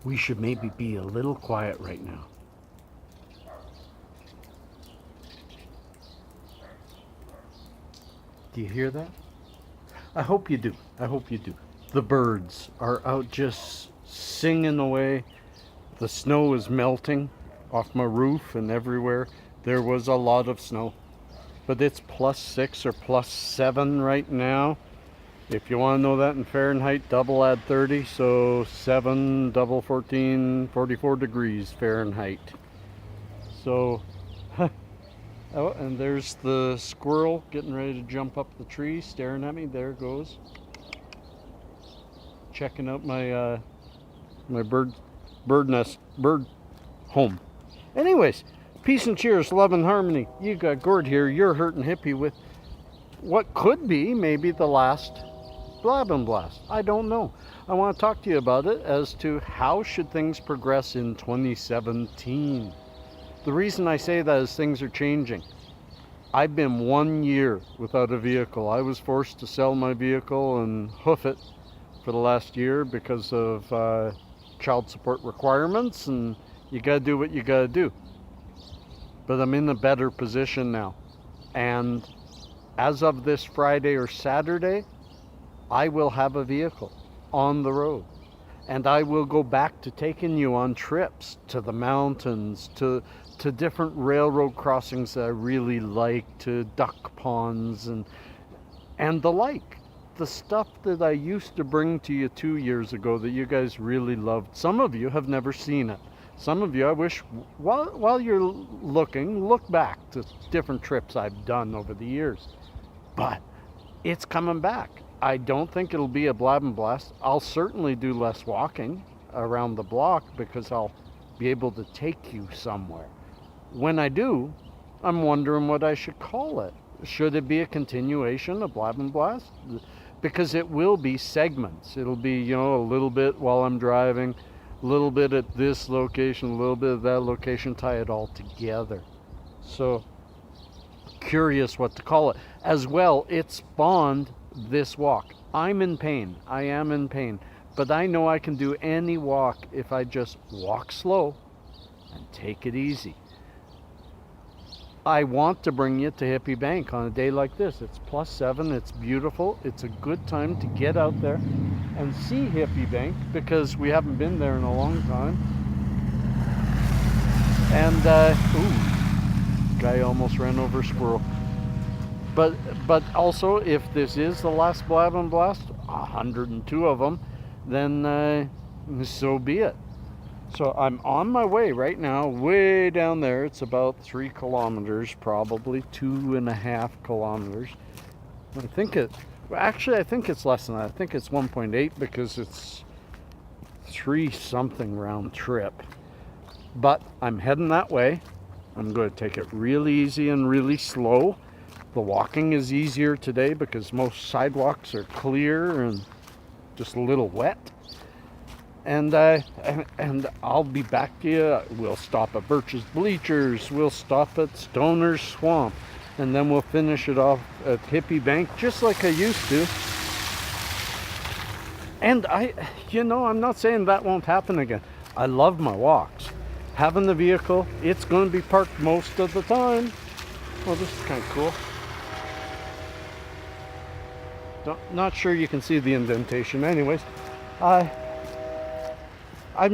we should maybe be a little quiet right now. Do you hear that? I hope you do. I hope you do. The birds are out just singing away. The snow is melting off my roof and everywhere. There was a lot of snow, but it's +6 or +7 right now. If you want to know that in Fahrenheit, double add 30, so 7 double 14, 44 degrees Fahrenheit. So, oh, and there's the squirrel getting ready to jump up the tree, staring at me. There it goes. Checking out my my bird nest, bird home. Anyways, peace and cheers, love and harmony. You got Gord here, you're hurting hippie with what could be maybe the last Blab and Blast. I don't know. I want to talk to you about it as to how should things progress in 2017. The reason I say that is things are changing. I've been 1 year without a vehicle. I was forced to sell my vehicle and hoof it for the last year because of child support requirements, and you gotta do what you gotta do. But I'm in a better position now. And as of this Friday or Saturday, I will have a vehicle on the road. And I will go back to taking you on trips to the mountains, to different railroad crossings that I really like, to duck ponds and the like. The stuff that I used to bring to you 2 years ago that you guys really loved. Some of you have never seen it. Some of you, I wish, while you're looking, look back to different trips I've done over the years. But it's coming back. I don't think it'll be a Blab and Blast. I'll certainly do less walking around the block because I'll be able to take you somewhere. When I do, I'm wondering what I should call it. Should it be a continuation of Blab and Blast? Because it will be segments. It'll be, a little bit while I'm driving, a little bit at this location, a little bit at that location, tie it all together. So, curious what to call it. As well, it spawned this walk. I'm in pain. I am in pain. But I know I can do any walk if I just walk slow and take it easy. I want to bring you to Hippie Bank on a day like this. It's +7, it's beautiful. It's a good time to get out there and see Hippie Bank because we haven't been there in a long time. And, guy almost ran over a squirrel. But also, if this is the last Blab and Blast, 102 of them, then so be it. So I'm on my way right now, way down there. It's about 3 kilometers, probably 2.5 kilometers. I think it's less than that. I think it's 1.8 because it's 3 something round trip. But I'm heading that way. I'm going to take it really easy and really slow. The walking is easier today because most sidewalks are clear and just a little wet. And I'll be back to you. We'll stop at Birch's Bleachers. We'll stop at Stoner's Swamp. And then we'll finish it off at Hippie Bank, just like I used to. And I'm not saying that won't happen again. I love my walks. Having the vehicle, it's going to be parked most of the time. Well, this is kind of cool. Not sure you can see the indentation. Anyways, I'm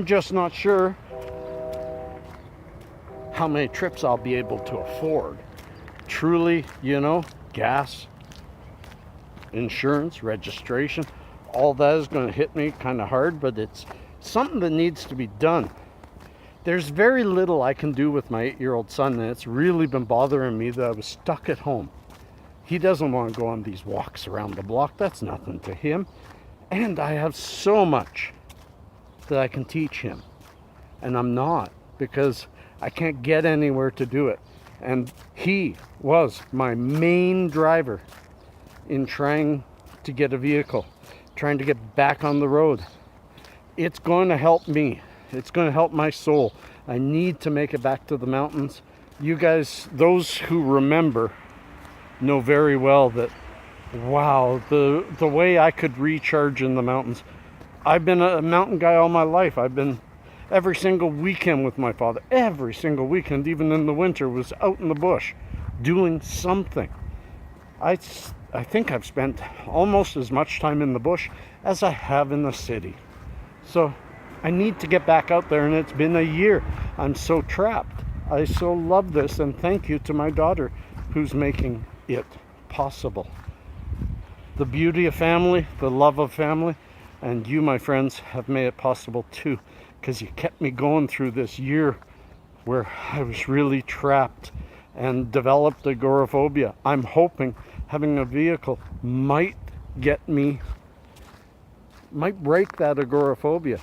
just not sure how many trips I'll be able to afford. Truly, gas, insurance, registration, all that is going to hit me kind of hard, but it's something that needs to be done. There's very little I can do with my 8-year-old son, and it's really been bothering me that I was stuck at home. He doesn't want to go on these walks around the block. That's nothing to him. And I have so much that I can teach him. And I'm not, because I can't get anywhere to do it. And he was my main driver in trying to get a vehicle, trying to get back on the road. It's going to help me. It's going to help my soul. I need to make it back to the mountains. You guys, those who remember, know very well that, wow, the way I could recharge in the mountains. I've been a mountain guy all my life. I've been every single weekend with my father. Every single weekend, even in the winter, was out in the bush doing something. I think I've spent almost as much time in the bush as I have in the city. So I need to get back out there, and it's been a year. I'm so trapped. I so love this, and thank you to my daughter who's making it possible. The beauty of family, the love of family, and you, my friends, have made it possible too, because you kept me going through this year where I was really trapped and developed agoraphobia. I'm hoping having a vehicle might break that agoraphobia,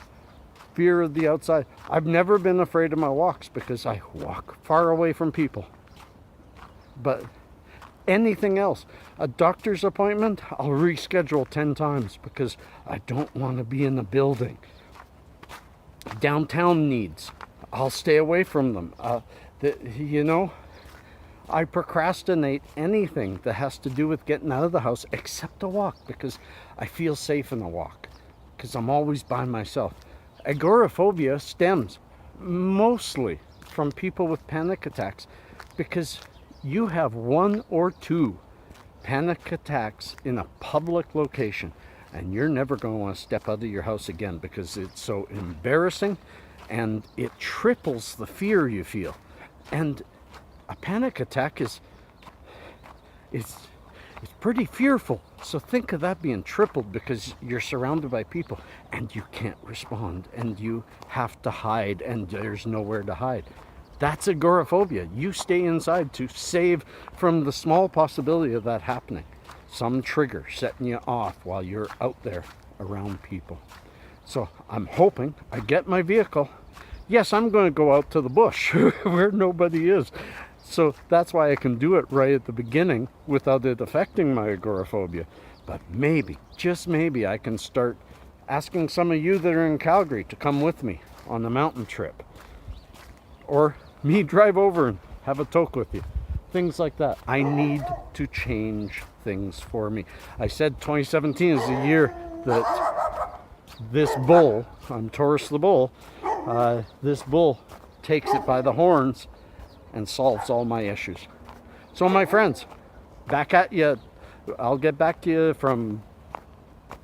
fear of the outside. I've never been afraid of my walks because I walk far away from people. But anything else, a doctor's appointment, I'll reschedule 10 times because I don't want to be in the building. Downtown needs, I'll stay away from them. I procrastinate anything that has to do with getting out of the house except a walk because I feel safe in a walk because I'm always by myself. Agoraphobia stems mostly from people with panic attacks because you have 1 or 2 panic attacks in a public location and you're never going to want to step out of your house again because it's so embarrassing and it triples the fear you feel. And a panic attack is pretty fearful. So think of that being tripled because you're surrounded by people and you can't respond and you have to hide and there's nowhere to hide. That's agoraphobia. You stay inside to save from the small possibility of that happening. Some trigger setting you off while you're out there around people. So I'm hoping I get my vehicle. Yes, I'm going to go out to the bush where nobody is. So that's why I can do it right at the beginning without it affecting my agoraphobia. But maybe, just maybe, I can start asking some of you that are in Calgary to come with me on the mountain trip. Or me drive over and have a toke with you. Things like that. I need to change things for me. I said 2017 is the year that this bull, I'm Taurus the bull, this bull takes it by the horns and solves all my issues. So my friends, back at you. I'll get back to you from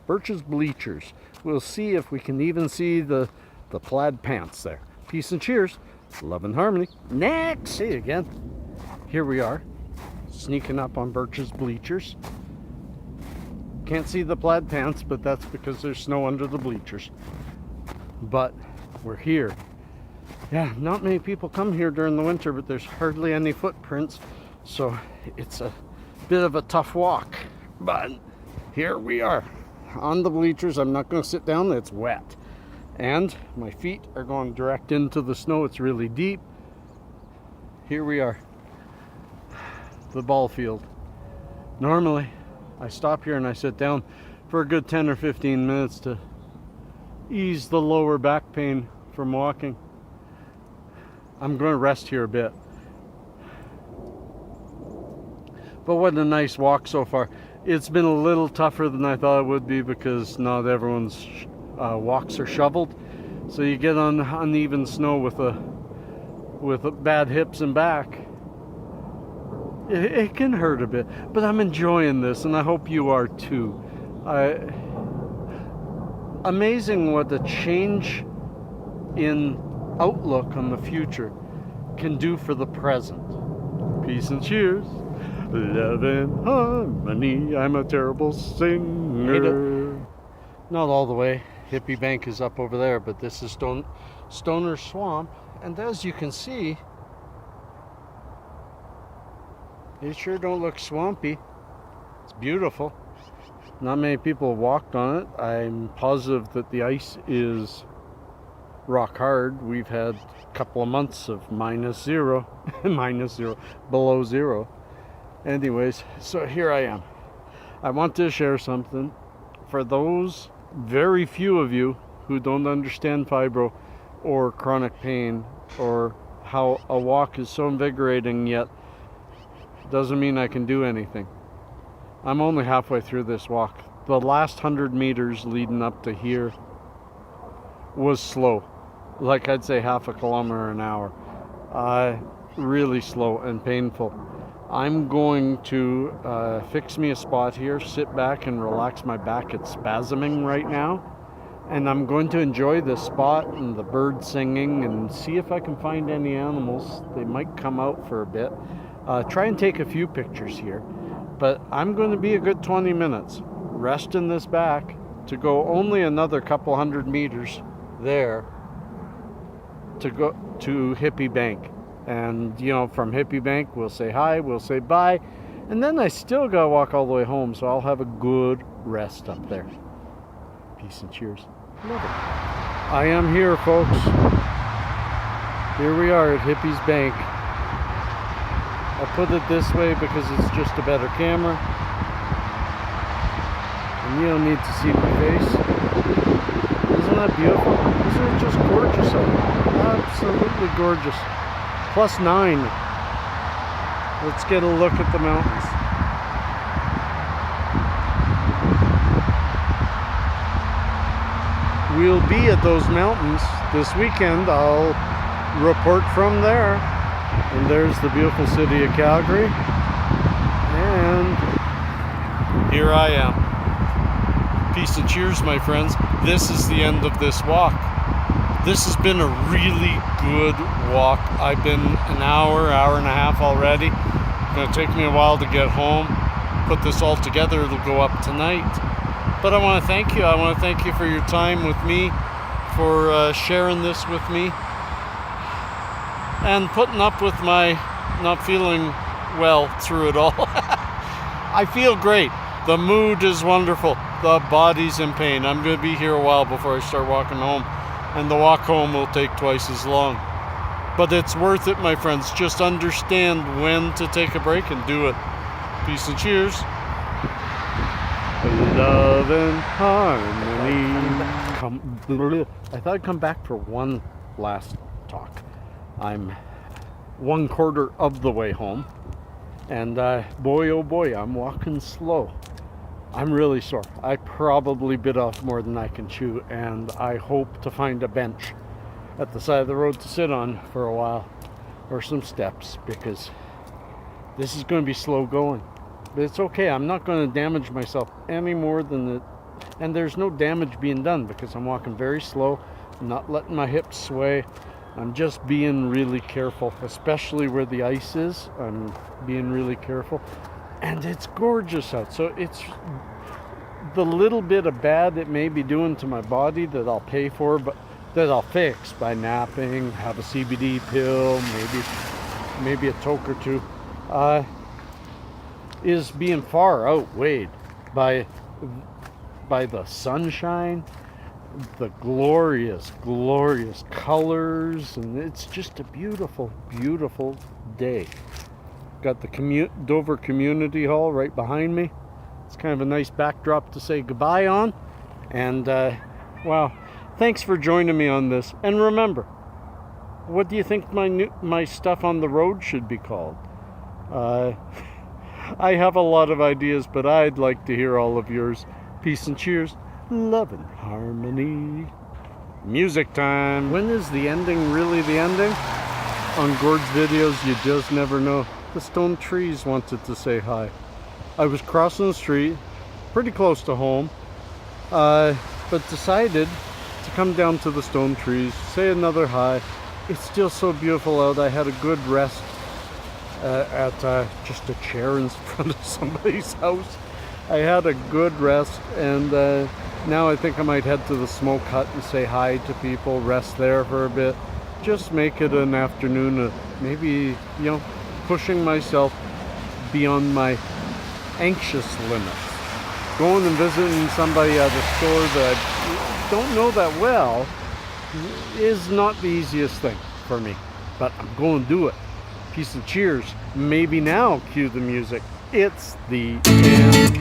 Birch's Bleachers. We'll see if we can even see the plaid pants there. Peace and cheers. Love and harmony. Next. See you again. Here we are, sneaking up on Birch's Bleachers. Can't see the plaid pants, but that's because there's snow under the bleachers. But we're here. Yeah, not many people come here during the winter, but there's hardly any footprints, so it's a bit of a tough walk. But here we are on the bleachers. I'm not going to sit down, it's wet. And my feet are going direct into the snow. It's really deep. Here we are, the ball field. Normally, I stop here and I sit down for a good 10 or 15 minutes to ease the lower back pain from walking. I'm going to rest here a bit. But what a nice walk so far. It's been a little tougher than I thought it would be because not everyone's walks are shoveled. So you get on uneven snow with bad hips and back. It can hurt a bit, but I'm enjoying this and I hope you are too. Amazing what a change in outlook on the future can do for the present. Peace and cheers. Love and harmony. I'm a terrible singer. Not all the way. Hippie Bank is up over there, but this is Stoner Swamp. And as you can see, it sure don't look swampy. It's beautiful. Not many people have walked on it. I'm positive that the ice is rock hard. We've had a couple of months of -0, below zero. Anyways, so here I am. I want to share something for those very few of you who don't understand fibro or chronic pain or how a walk is so invigorating yet doesn't mean I can do anything. I'm only halfway through this walk. The last 100 meters leading up to here was slow. like I'd say half a kilometer an hour. Really slow and painful. I'm going to fix me a spot here, sit back and relax my back. It's spasming right now. And I'm going to enjoy this spot and the birds singing and see if I can find any animals. They might come out for a bit. Try and take a few pictures here. But I'm going to be a good 20 minutes resting this back to go only another couple hundred meters there to go to Hippie Bank. And, you know, from Hippie Bank, we'll say hi, we'll say bye. And then I still got to walk all the way home, so I'll have a good rest up there. Peace and cheers. Love it. I am here, folks. Here we are at Hippie's Bank. I put it this way because it's just a better camera. And you don't need to see my face. Isn't that beautiful? Isn't it just gorgeous out there? Absolutely gorgeous. +9. Let's get a look at the mountains. We'll be at those mountains this weekend. I'll report from there. And there's the beautiful city of Calgary. And here I am. Peace and cheers, my friends. This is the end of this walk. This has been a really good walk. I've been an hour and a half already. It's going to take me a while to get home. Put this all together. It'll go up tonight. But I want to thank you. I want to thank you for your time with me, for sharing this with me, and putting up with my not feeling well through it all. I feel great. The mood is wonderful. The body's in pain. I'm going to be here a while before I start walking home, and the walk home will take twice as long. But it's worth it, my friends. Just understand when to take a break and do it. Peace and cheers. Love and harmony. I thought I'd come back for one last talk. I'm 1/4 of the way home, and boy oh boy, I'm walking slow. I'm really sore. I probably bit off more than I can chew, and I hope to find a bench at the side of the road to sit on for a while, or some steps, because this is going to be slow going. But it's okay. I'm not going to damage myself any more than it. And there's no damage being done because I'm walking very slow. I'm not letting my hips sway. I'm just being really careful, especially where the ice is. I'm being really careful. And it's gorgeous out. So it's the little bit of bad it may be doing to my body that I'll pay for, but that I'll fix by napping, have a CBD pill, maybe a toke or two. Is being far outweighed by the sunshine, the glorious colors, and it's just a beautiful, beautiful day. Got the Dover Community Hall right behind me. It's kind of a nice backdrop to say goodbye on. And wow, thanks for joining me on this. And remember, what do you think my stuff on the road should be called? I have a lot of ideas, but I'd like to hear all of yours. Peace and cheers. Love and harmony. Music time. When is the ending really the ending? On Gord's videos, you just never know. The stone trees wanted to say hi. I was crossing the street, pretty close to home, but decided to come down to the stone trees, say another hi. It's still so beautiful out. I had a good rest at just a chair in front of somebody's house. I had a good rest, and now I think I might head to the smoke hut and say hi to people, rest there for a bit, just make it an afternoon of maybe, pushing myself beyond my anxious limits. Going and visiting somebody at a store that I don't know that well is not the easiest thing for me, but I'm going to do it. Peace and cheers. Maybe now cue the music. It's the end.